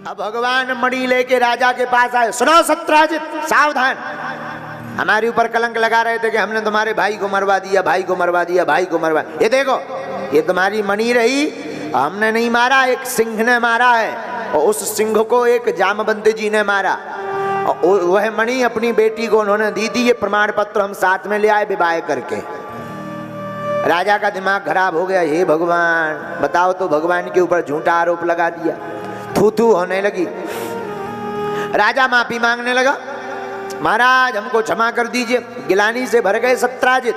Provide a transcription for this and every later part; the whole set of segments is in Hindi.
अब भगवान मणि लेके राजा के पास आए। सुनो सत्राजित, सावधान, हमारे ऊपर कलंक लगा रहे थे कि हमने तुम्हारे भाई को मरवा दिया, भाई को मरवा दिया, भाई को मरवा। ये देखो, ये तुम्हारी मणि रही, हमने नहीं मारा, एक सिंह ने मारा है, और उस सिंह को एक जामवंत जी ने मारा, और वह मणि अपनी बेटी को उन्होंने दी थी। ये प्रमाण पत्र हम साथ में ले आए विवाह करके। राजा का दिमाग खराब हो गया। हे भगवान, बताओ तो, भगवान के ऊपर झूठा आरोप लगा दिया। थू थू होने लगी। राजा माफी मांगने लगा, महाराज हमको क्षमा कर दीजिए। गिलानी से भर गए सत्राजित,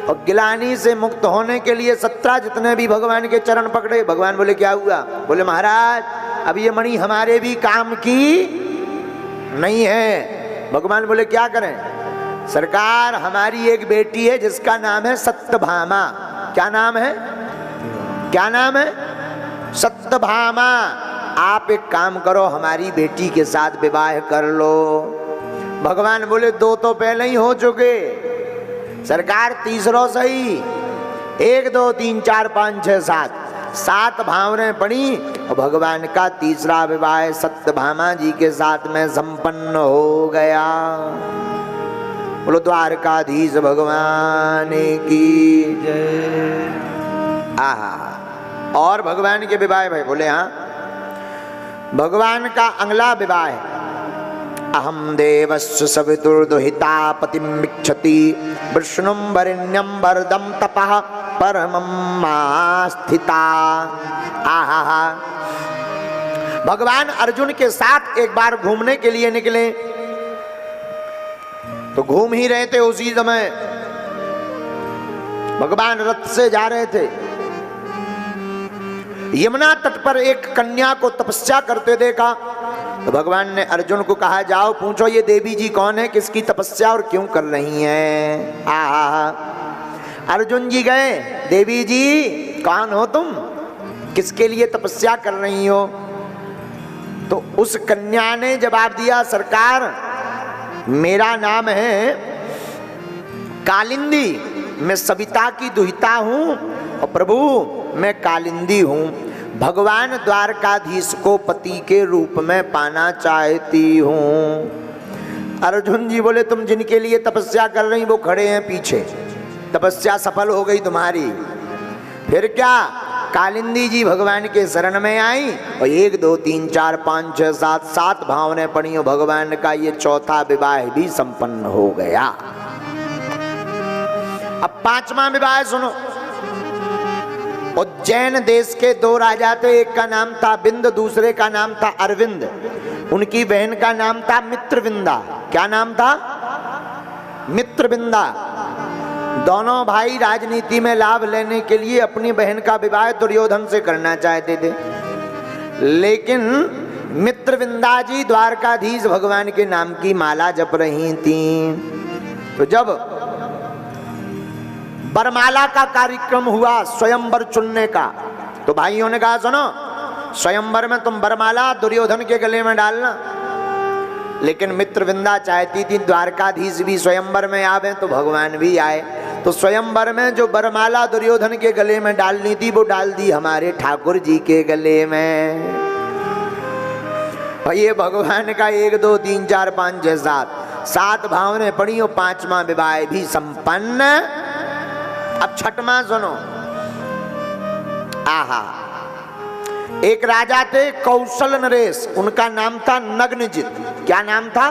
और गिलानी से मुक्त होने के लिए सत्राजित ने भी भगवान के चरण पकड़े। भगवान बोले क्या हुआ? बोले महाराज अब ये मणि हमारे भी काम की नहीं है। भगवान बोले क्या करें? सरकार, हमारी एक बेटी है जिसका नाम है सत्यभामा। क्या नाम है? क्या नाम है? सत्यभामा। आप एक काम करो, हमारी बेटी के साथ विवाह कर लो। भगवान बोले दो तो पहले ही हो चुके, सरकार तीसरो सही। 1 2 3 4 5 6 7 7 भावनें पड़ी, और भगवान का तीसरा विवाह सत्यभामा जी के साथ में संपन्न हो गया। बोलो द्वारकाधीश भगवान की जय। आहा, और भगवान के विवाह भाई बोले हाँ, भगवान का अगला विवाह है। अहम देवस्य सवितुर्दुहिता पतिमिच्छति विष्णुं वरेण्यं वरदं तपः परमं मास्थिता। आहा, भगवान अर्जुन के साथ एक बार घूमने के लिए निकले, तो घूम ही रहे थे। उसी समय भगवान रथ से जा रहे थे। यमुना तट पर एक कन्या को तपस्या करते देखा, तो भगवान ने अर्जुन को कहा जाओ पूछो ये देवी जी कौन है, किसकी तपस्या और क्यों कर रही हैं। आहा, अर्जुन जी गए, देवी जी कौन हो तुम, किसके लिए तपस्या कर रही हो? तो उस कन्या ने जवाब दिया, सरकार मेरा नाम है कालिंदी, मैं सविता की दुहिता हूं, और प्रभु मैं कालिंदी हूं। भगवान द्वारकाधीश को पति के रूप में पाना चाहती हूं। अर्जुन जी बोले तुम जिनके लिए तपस्या कर रही वो खड़े हैं पीछे, तपस्या सफल हो गई तुम्हारी। फिर क्या? कालिंदी जी भगवान के शरण में आई, और 1 2 3 4 5 6 7 7 भावनें पड़ी, और भगवान का ये चौथा विवाह भी संपन्न हो गया। अब 5वां विवाह सुनो। उज्जैन देश के 2 राजा थे, एक का नाम था बिंद, दूसरे का नाम था अरविंद। उनकी बहन का नाम था मित्रविंदा। क्या नाम था? मित्रविंदा। दोनों भाई राजनीति में लाभ लेने के लिए अपनी बहन का विवाह दुर्योधन से करना चाहते थे, लेकिन मित्रविंदा जी द्वारकाधीश भगवान के नाम की माला जप रही थी। तो जब बरमाला का कार्यक्रम हुआ स्वयंवर चुनने का, तो भाइयों ने कहा सुनो, स्वयंवर में तुम बरमाला दुर्योधन के गले में डालना। लेकिन मित्रविंदा चाहती थी द्वारकाधीश भी स्वयंवर में आवे, तो भगवान भी आए। तो स्वयंवर में जो बरमाला दुर्योधन के गले में डालनी थी वो डाल दी हमारे ठाकुर जी के गले में। और ये भगवान का 1 2 3 4 5 6 7 भावनें पड़ी, और 5वां विवाह भी संपन्न। अब 6वां सुनो। आहा, एक राजा थे कौशल नरेश, उनका नाम था नग्नजित। क्या नाम था?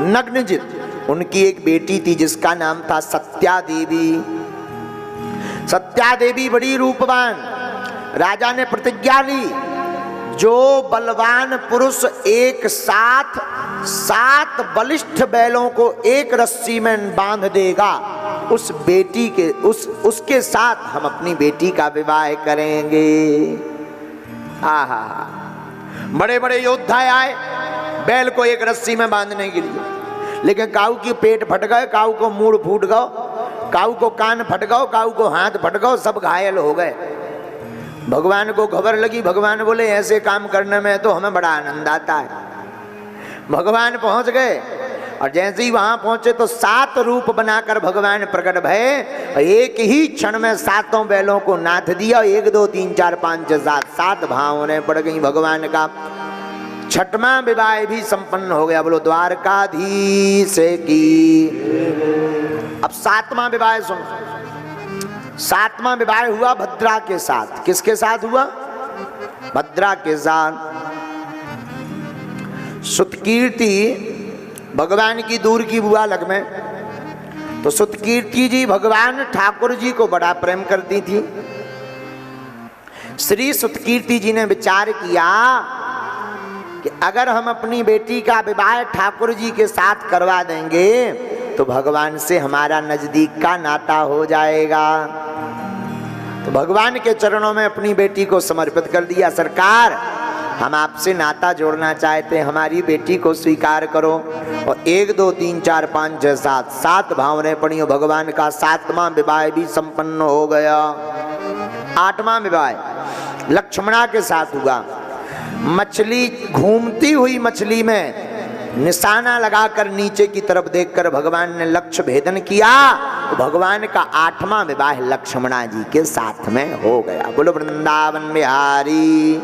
नग्नजित। उनकी एक बेटी थी जिसका नाम था सत्या देवी। सत्या देवी बड़ी रूपवान। राजा ने प्रतिज्ञा ली, जो बलवान पुरुष एक साथ 7 बलिष्ठ बैलों को एक रस्सी में बांध देगा, उस बेटी के उसके साथ हम अपनी बेटी का विवाह करेंगे। आहा, बड़े बड़े योद्धा आए बैल को एक रस्सी में बांधने के लिए, लेकिन काऊ की पेट फट गए, काऊ को मूड़ फूट गए, काऊ को कान फट गए, काऊ को हाथ फट गए, सब घायल हो गए। भगवान को खबर लगी। भगवान बोले ऐसे काम करने में तो हमें बड़ा आनंद आता है। भगवान पहुंच गए, और जैसे ही वहां पहुंचे तो 7 रूप बनाकर भगवान प्रकट भये। एक ही क्षण में 7 बैलों को नाथ दिया। 1 2 3 4 5 6 7 भावनें पड़ गई भगवान का। छठवां विवाह भी संपन्न हो गया। बोलो द्वारकाधीश की। अब सातवां विवाह सुनो। सातवां विवाह हुआ भद्रा के साथ। किसके साथ हुआ? भद्रा के साथ। सुतकीर्ति भगवान की दूर की बुआ लग में, तो सुतकीर्ति जी भगवान ठाकुर जी को बड़ा प्रेम करती थी। श्री सुतकीर्ति जी ने विचार किया कि अगर हम अपनी बेटी का विवाह ठाकुर जी के साथ करवा देंगे तो भगवान से हमारा नजदीक का नाता हो जाएगा। तो भगवान के चरणों में अपनी बेटी को समर्पित कर दिया। सरकार, हम आपसे नाता जोड़ना चाहते हैं, हमारी बेटी को स्वीकार करो। और 1 2 3 4 5 6 7 7 भावनाएं पड़ी। भगवान का सातवां विवाह भी संपन्न हो गया। आठवां विवाह लक्ष्मणा के साथ हुआ। मछली, घूमती हुई मछली में निशाना लगाकर नीचे की तरफ देखकर भगवान ने लक्ष्य भेदन किया। भगवान का आठवां विवाह लक्ष्मणा जी के साथ में हो गया। बोलो वृंदावन बिहारी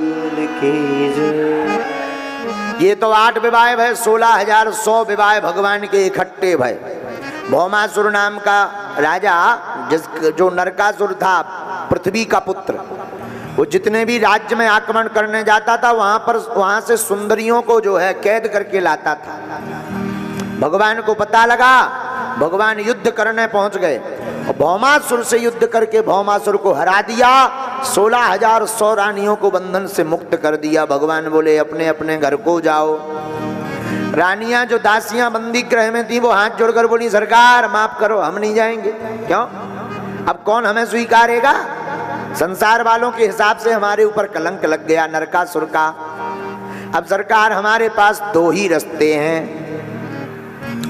की जय। ये तो 8 विवाह भय, 16,100 विवाह भगवान के इकट्ठे भय। भौमासुर नाम का राजा, जो नरकासुर था, पृथ्वी का पुत्र, वो जितने भी राज्य में आक्रमण करने जाता था वहां से सुंदरियों को जो है कैद करके लाता था। भगवान को पता लगा, भगवान युद्ध करने पहुंच गए और भौमासुर से युद्ध करके भौमासुर को हरा दिया। 16,100 रानियों को बंधन से मुक्त कर दिया। भगवान बोले अपने अपने घर को जाओ। रानियां जो दासियां बंदी गृह में थी वो हाथ जोड़कर बोली सरकार माफ करो, हम नहीं जाएंगे। क्यों? अब कौन हमें स्वीकारेगा? संसार वालों के हिसाब से हमारे ऊपर कलंक लग गया नरकासुर का। अब सरकार हमारे पास 2 ही रास्ते हैं।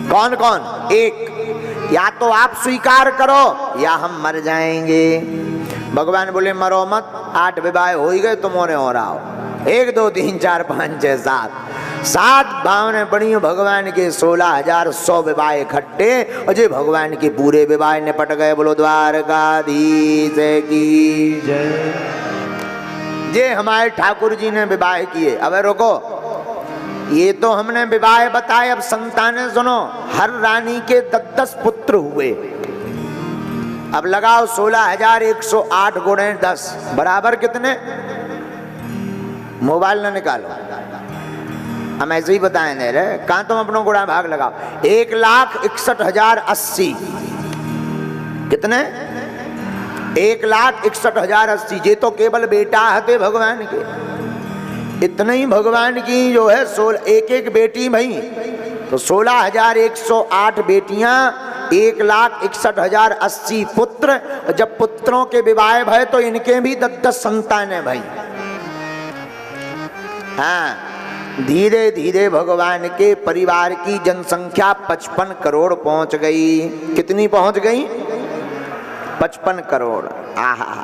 कौन कौन? एक, या तो आप स्वीकार करो या हम मर जाएंगे। भगवान बोले मरो मत, 8 विवाह हो ही गए, तुम और आओ। 1 2 3 4 5 6 7 भावनें पड़ी। भगवान के 16,100 विवाह इकट्ठे और जे भगवान के पूरे विवाह निपट गए। बोलो द्वारकाधीश की जय। जे हमारे ठाकुर जी ने विवाह किए। अब रुको, ये तो हमने विवाह बताए, अब संतानें सुनो। हर रानी के 10 पुत्र हुए। अब लगाओ 16,108 गुणे 10 बराबर कितने? मोबाइल ना निकालो, हम ऐसे ही बताएं दे रहे। कहां तुम अपनों गुणा भाग लगाओ। 1,61,080 कितने? 1,61,080। ये तो केवल बेटा हते भगवान के। इतने ही भगवान की जो है एक एक बेटी भई, तो 16,108 बेटियां, 1,61,080 पुत्र। जब पुत्रों के विवाह भय तो इनके भी 10 संतानें भई। हाँ, धीरे धीरे भगवान के परिवार की जनसंख्या 55 करोड़ पहुंच गई। कितनी पहुंच गई? 55 करोड़। आहा।